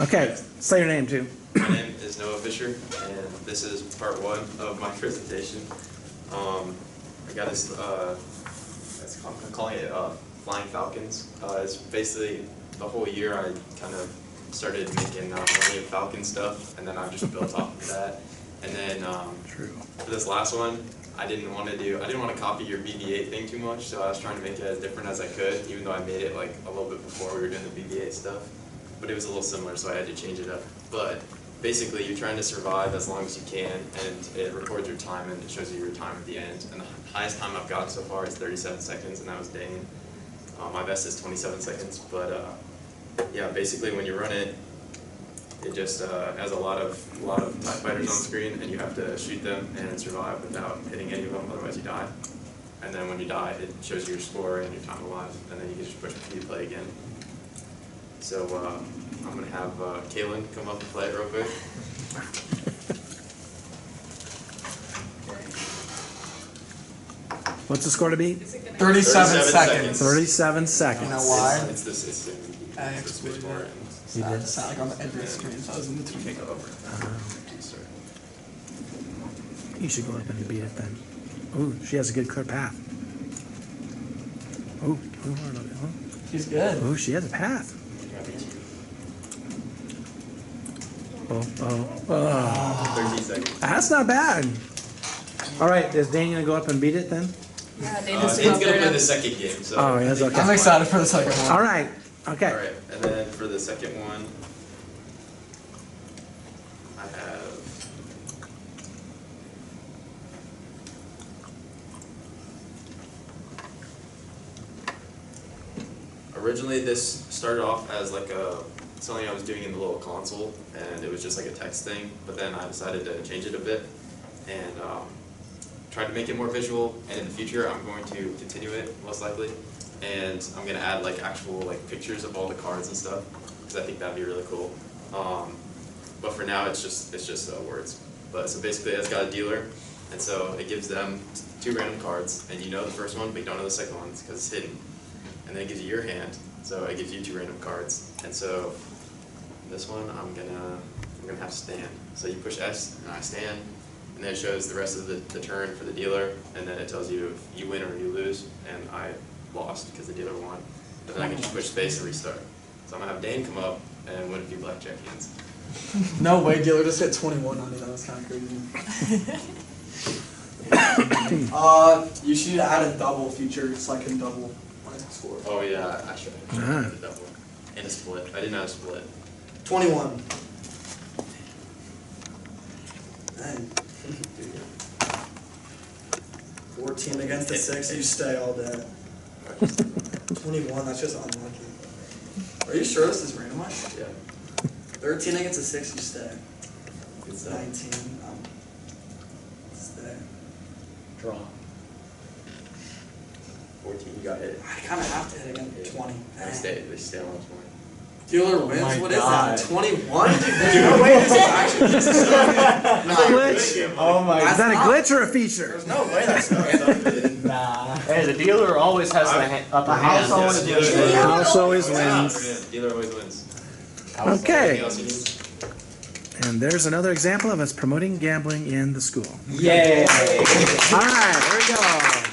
Okay, say your name too. My name is Noah Fisher, and this is part one of my presentation. I got this, I'm calling it Flying Falcons. It's basically the whole year I kind of started making Millennium Falcon stuff, and then I just built off of that. And then for this last one, I didn't want to copy your BB-8 thing too much, so I was trying to make it as different as I could, even though I made it like a little bit before we were doing the BB-8 stuff. But it was a little similar, so I had to change it up. But basically, you're trying to survive as long as you can, and it records your time and it shows you your time at the end. And the highest time I've gotten so far is 37 seconds, and that was Dane. My best is 27 seconds, but yeah, basically when you run it, it just has a lot of TIE fighters on screen, and you have to shoot them and survive without hitting any of them, otherwise you die. And then when you die, it shows you your score and your time alive, and then you can just push P to play again. So I'm going to have Kaylin come up and play it real quick. What's the score to be? 37 seconds. 37 seconds. You know why? It's this I excluded it. You did? It's not like on the end of the screen, so I was in between. Take over. You should go up and beat it then. Ooh, she has a good clear path. Ooh, She's good. ooh, she has a path. Oh. 13 seconds. That's not bad. All right, is Dane gonna go up and beat it then? Yeah, Dane's going to play the second game. So Oh, yes, okay. I'm excited for the second one. All right, okay. Alright, and then for the second one, I have originally this started off as like something I was doing in the little console, and it was just like a text thing, but then I decided to change it a bit and try to make it more visual, and in the future I'm going to continue it most likely, and I'm going to add like actual like pictures of all the cards and stuff, because I think that'd be really cool. But for now it's just words. But so basically it's got a dealer, and so it gives them 2 random cards, and you know the first one but you don't know the second one because it's hidden. And then it gives you your hand, so it gives you 2 random cards. And so this one I'm gonna have stand. So you push S and I stand, and then it shows the rest of the turn for the dealer, and then it tells you if you win or you lose, and I lost because the dealer won. And then I can just push space and restart. So I'm gonna have Dane come up and win a few blackjack hands. No way, dealer just hit 21 on me. That was kind of crazy. You should add a double feature so I can double my score. Oh yeah, I should have a double. And a split. I didn't have a split. 21. Dang. 14 against the 6, you stay all day. 21, that's just unlucky. Are you sure this is randomized? Yeah. 13 against the 6, you stay. Good stuff. 19, stay. Draw. 14, you got hit. I kind of have to hit again. 20. They stay on 20. Dealer wins? my What is God. that? 21? There's no way this is actually just a Glitch. Oh my Is that a glitch or a feature? There's no way that's not. Nah. Hey, the dealer always has the upper hand. house always wins. The house always Yeah, wins. dealer always wins. Okay. Anything else you need? And there's another example of us promoting gambling in the school. Yay! All right, here we go.